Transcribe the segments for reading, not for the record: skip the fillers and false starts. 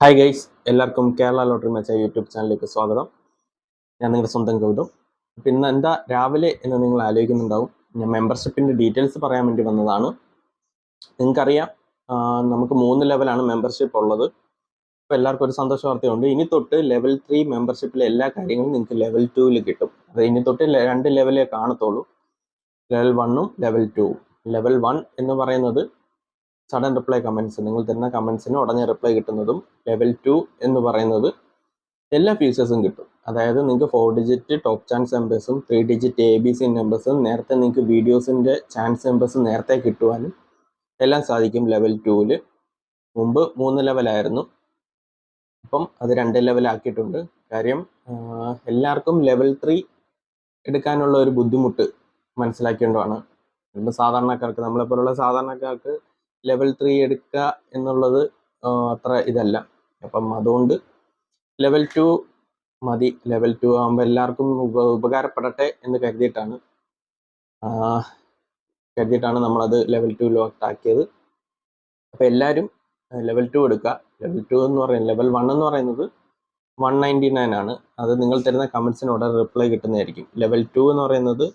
Hi guys, എല്ലാവർക്കും Kerala lottery മച്ച YouTube ചാനലിലേക്ക് സ്വാഗതം. ഞാൻ നിങ്ങളുടെ സ്വന്തം ഗൗതം. അപ്പം ഇന്ന് എന്താ രാവിലെ എന്ന് നിങ്ങൾ ആലോചിക്കുന്നുണ്ടാവും. ഞാൻ മെമ്പർഷിപ്പിൻ്റെ ഡീറ്റെയിൽസ് പറയാൻ വേണ്ടി വന്നതാണ്. നിങ്ങൾക്കറിയാം, നമുക്ക് 3 ലെവലാണ് മെമ്പർഷിപ്പ് ഉള്ളത്. അപ്പോൾ എല്ലാവർക്കും ഒരു സന്തോഷ വാർത്തയുണ്ട്. ഇനി തൊട്ട് ലെവൽ 3 മെമ്പർഷിപ്പിലെ എല്ലാ കാര്യങ്ങളും നിങ്ങൾക്ക് ലെവൽ 2-ൽ കിട്ടും. അത് ഇനി തൊട്ട് 2 ലെവലേ കാണത്തുള്ളൂ, ലെവൽ 1ഉം ലെവൽ 2ഉം. ലെവൽ 1 എന്ന് പറയുന്നത് സഡൻ റിപ്ലൈ കമൻസ്, നിങ്ങൾ തരുന്ന കമൻസിന് ഉടനെ റിപ്ലൈ കിട്ടുന്നതും. ലെവൽ 2 എന്ന് പറയുന്നത് എല്ലാ ഫീച്ചേഴ്സും കിട്ടും. അതായത് നിങ്ങൾക്ക് 4 ഡിജിറ്റ് ടോപ്പ് ചാൻസ് നമ്പേഴ്സും 3 ഡിജിറ്റ് ABC നമ്പേഴ്സും നേരത്തെ നിങ്ങൾക്ക് വീഡിയോസിൻ്റെ ചാൻസ് നമ്പേഴ്സ് നേരത്തെ കിട്ടുവാനും എല്ലാം സാധിക്കും ലെവൽ 2-ൽ. മുമ്പ് 3 ലെവലായിരുന്നു, അപ്പം അത് 2 ലെവലാക്കിയിട്ടുണ്ട്. കാര്യം എല്ലാവർക്കും ലെവൽ 3 എടുക്കാനുള്ള ഒരു ബുദ്ധിമുട്ട് മനസ്സിലാക്കേണ്ടതാണ്. ഇപ്പം സാധാരണക്കാർക്ക്, നമ്മളെപ്പോലുള്ള സാധാരണക്കാർക്ക് ലെവൽ 3 എടുക്കുക എന്നുള്ളത് അത്ര ഇതല്ല. അപ്പം അതുകൊണ്ട് ലെവൽ 2 മതി. ലെവൽ 2 ആകുമ്പോൾ എല്ലാവർക്കും ഉപകാരപ്പെടട്ടെ എന്ന് കരുതിയിട്ടാണ് നമ്മളത് ലെവൽ 2 ആക്കിയത്. അപ്പോൾ എല്ലാവരും ലെവൽ 2 എടുക്കുക. ലെവൽ 2 എന്ന് പറയുന്നത്, ലെവൽ 1 എന്ന് പറയുന്നത് 199 ആണ്. അത് നിങ്ങൾ തരുന്ന കമൻസിന് ഉടനെ റിപ്ലൈ കിട്ടുന്നതായിരിക്കും. ലെവൽ 2 എന്ന് പറയുന്നത്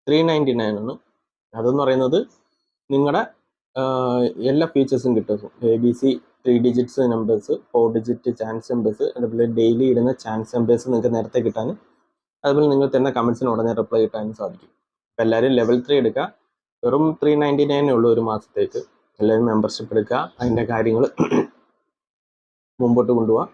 399 ആണ്. അതെന്ന് പറയുന്നത് നിങ്ങളുടെ എല്ലാ ഫീച്ചേഴ്സും കിട്ടും. ABC 3 digits numbers, 4 digit chance numbers, അതുപോലെ ഡെയിലി ഇടുന്ന ചാൻസ് നമ്പേഴ്സ് നിങ്ങൾക്ക് നേരത്തെ കിട്ടാനും, അതുപോലെ നിങ്ങൾ തരുന്ന കമൻസിന് ഉടനെ റിപ്ലൈ കിട്ടാനും സാധിക്കും. അപ്പോൾ എല്ലാവരും ലെവൽ 3 എടുക്കുക. വെറും 399 ഉള്ളൂ ഒരു മാസത്തേക്ക്. എല്ലാവരും മെമ്പർഷിപ്പ് എടുക്കുക, അതിൻ്റെ കാര്യങ്ങൾ മുമ്പോട്ട് കൊണ്ടുപോകാം.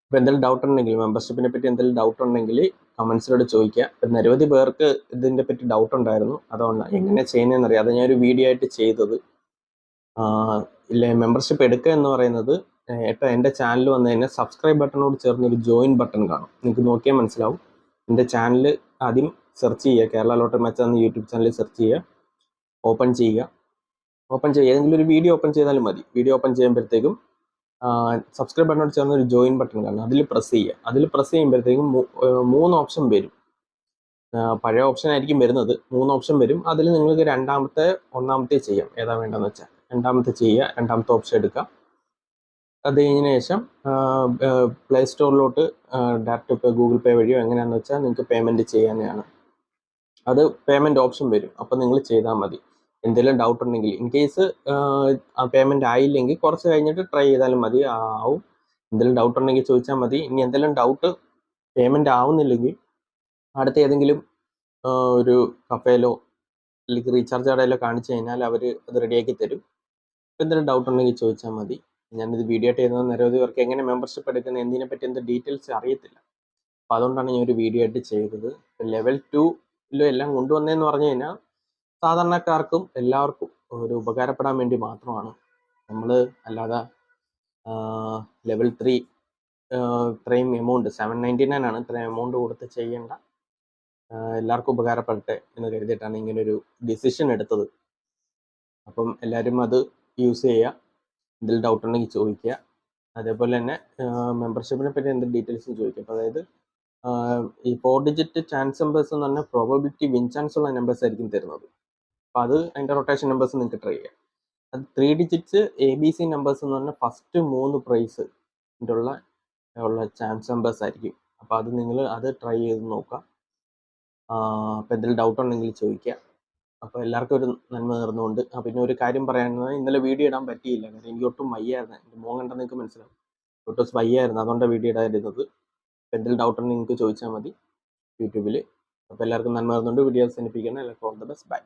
അപ്പോൾ എന്തെങ്കിലും ഡൗട്ട് ഉണ്ടെങ്കിൽ, മെമ്പർഷിപ്പിനെ പറ്റി എന്തെങ്കിലും ഡൗട്ട് ഉണ്ടെങ്കിൽ കമൻസിലൂടെ ചോദിക്കുക. ഇപ്പം നിരവധി പേർക്ക് ഇതിൻ്റെ പറ്റി ഡൗട്ട് ഉണ്ടായിരുന്നു. അതുകൊണ്ടാണ് എങ്ങനെ ചെയ്യുന്നതെന്ന് അറിയാം, അത് ഞാനൊരു വീഡിയോ ആയിട്ട് ചെയ്തത്. മെമ്പർഷിപ്പ് എടുക്കുക എന്ന് പറയുന്നത്, എൻ്റെ ചാനൽ വന്നു കഴിഞ്ഞാൽ സബ്സ്ക്രൈബ് ബട്ടണോട് ചേർന്നൊരു ജോയിൻ ബട്ടൺ കാണും. നിങ്ങൾക്ക് നോക്കിയാൽ മനസ്സിലാവും. എൻ്റെ ചാനൽ ആദ്യം സെർച്ച് ചെയ്യുക, കേരള ലോട്ടറി മച്ച എന്ന യൂട്യൂബ് ചാനൽ സെർച്ച് ചെയ്യുക, ഓപ്പൺ ചെയ്യുക. ഏതെങ്കിലും ഒരു വീഡിയോ ഓപ്പൺ ചെയ്താലും മതി. വീഡിയോ ഓപ്പൺ ചെയ്യുമ്പോഴത്തേക്കും സബ്സ്ക്രൈബ് ബട്ടണോട് ചേർന്ന് ഒരു ജോയിൻ ബട്ടൺ കാണും. അതിൽ പ്രസ് ചെയ്യുക. അതിൽ പ്രസ് ചെയ്യുമ്പോഴത്തേക്കും 3 ഓപ്ഷൻ വരും. പഴയ ഓപ്ഷൻ ആയിരിക്കും വരുന്നത്. 3 ഓപ്ഷൻ വരും. അതിൽ നിങ്ങൾക്ക് ഒന്നാമത്തെ ചെയ്യാം. ഏതാ വേണ്ടതെന്ന് വെച്ചാൽ രണ്ടാമത്തെ ചെയ്യുക. രണ്ടാമത്തെ ഓപ്ഷൻ എടുക്കുക. അത് കഴിഞ്ഞതിന് ശേഷം പ്ലേ സ്റ്റോറിലോട്ട് ഡയറക്റ്റ് ഇപ്പോൾ ഗൂഗിൾ പേ വഴിയോ എങ്ങനെയാണെന്ന് വെച്ചാൽ നിങ്ങൾക്ക് പേയ്മെൻറ്റ് ചെയ്യാനാണ്. അത് പേയ്മെൻറ്റ് ഓപ്ഷൻ വരും. അപ്പോൾ നിങ്ങൾ ചെയ്താൽ മതി. എന്തെങ്കിലും ഡൗട്ട് ഉണ്ടെങ്കിൽ, ഇൻ കേസ് ആ പേയ്മെൻറ്റ് ആയില്ലെങ്കിൽ കുറച്ച് കഴിഞ്ഞിട്ട് ട്രൈ ചെയ്താലും മതി, ആവും. എന്തെങ്കിലും ഡൗട്ട് ഉണ്ടെങ്കിൽ ചോദിച്ചാൽ മതി. ഇനി എന്തെങ്കിലും ഡൗട്ട് പേയ്മെൻറ്റ് ആവുന്നില്ലെങ്കിൽ അടുത്ത ഏതെങ്കിലും ഒരു കഫേയിലോ അല്ലെങ്കിൽ റീചാർജ് കടയിലോ കാണിച്ചു കഴിഞ്ഞാൽ അവർ അത് റെഡിയാക്കി തരും. എന്തെങ്കിലും ഡൗട്ട് ഉണ്ടെങ്കിൽ ചോദിച്ചാൽ മതി. ഞാനിത് വീഡിയോ ആയിട്ട് ചെയ്യുന്നത് നിരവധി പേർക്ക് എങ്ങനെ മെമ്പർഷിപ്പ് എടുക്കുന്നത് എന്നതിനെ പറ്റി എന്ത് ഡീറ്റെയിൽസ് അറിയത്തില്ല. അപ്പോൾ അതുകൊണ്ടാണ് ഞാൻ ഒരു വീഡിയോ ആയിട്ട് ചെയ്തത്. ലെവൽ 2 എല്ലാം കൊണ്ടുവന്നതെന്ന് പറഞ്ഞു കഴിഞ്ഞാൽ സാധാരണക്കാർക്കും എല്ലാവർക്കും ഒരു ഉപകാരപ്പെടാൻ വേണ്ടി മാത്രമാണ്. നമ്മൾ അല്ലാതെ ലെവൽ 3 ഇത്രയും എമൗണ്ട് 799 ആണ്, ഇത്രയും എമൗണ്ട് കൊടുത്ത് ചെയ്യേണ്ട. എല്ലാവർക്കും ഉപകാരപ്പെടട്ടെ എന്ന് കരുതിയിട്ടാണ് ഇങ്ങനൊരു ഡിസിഷൻ എടുത്തത്. അപ്പം എല്ലാവരും അത് യൂസ് ചെയ്യുക. എന്തെങ്കിലും ഡൗട്ട് ഉണ്ടെങ്കിൽ ചോദിക്കുക. അതേപോലെ തന്നെ മെമ്പർഷിപ്പിനെ പറ്റി എന്തെങ്കിലും ഡീറ്റെയിൽസും ചോദിക്കുക. അപ്പോൾ അതായത് ഈ 4 ഡിജിറ്റ് ചാൻസ് നമ്പേഴ്സ് എന്ന് പറഞ്ഞാൽ പ്രോബബിലിറ്റി വിൻ ചാൻസ് ഉള്ള നമ്പേഴ്സ് ആയിരിക്കും തരുന്നത്. അപ്പോൾ അത് അതിൻ്റെ റൊട്ടേഷൻ നമ്പേഴ്സ് നിങ്ങൾക്ക് ട്രൈ ചെയ്യാം. അത് 3 ഡിജിറ്റ്സ് ABC നമ്പേഴ്സ് എന്ന് പറഞ്ഞാൽ ഫസ്റ്റ് 3 പ്രൈസ് ഉള്ള ചാൻസ് നമ്പേഴ്സ് ആയിരിക്കും. അപ്പോൾ അത് നിങ്ങൾ ട്രൈ ചെയ്ത് നോക്കുക. അപ്പോൾ എന്തെങ്കിലും ഡൗട്ട് ഉണ്ടെങ്കിൽ ചോദിക്കുക. അപ്പോൾ എല്ലാവർക്കും ഒരു നന്മ നേർന്നുകൊണ്ട്, പിന്നെ ഒരു കാര്യം പറയാനുള്ളത്, ഇന്നലെ വീഡിയോ ഇടാൻ പറ്റിയില്ല. കാരണം എനിക്ക് ഒട്ടും വയ്യായിരുന്നു. എൻ്റെ മോൻ കണ്ടാൽ നിങ്ങൾക്ക് മനസ്സിലാവും, ഒട്ടും വയ്യായിരുന്നു. അതുകൊണ്ടാണ് വീഡിയോ ഇടാതിരുന്നത്. അപ്പോൾ എന്തെങ്കിലും ഡൗട്ട് ഉണ്ടെങ്കിൽ നിങ്ങൾക്ക് ചോദിച്ചാൽ മതി യൂട്യൂബിൽ. അപ്പോൾ എല്ലാവർക്കും നന്മ നേർന്നുകൊണ്ട് വീഡിയോ അവസാനിപ്പിക്കണം. എല്ലാവർക്കും ഓൾ ദ ബെസ്റ്റ്. ബൈ.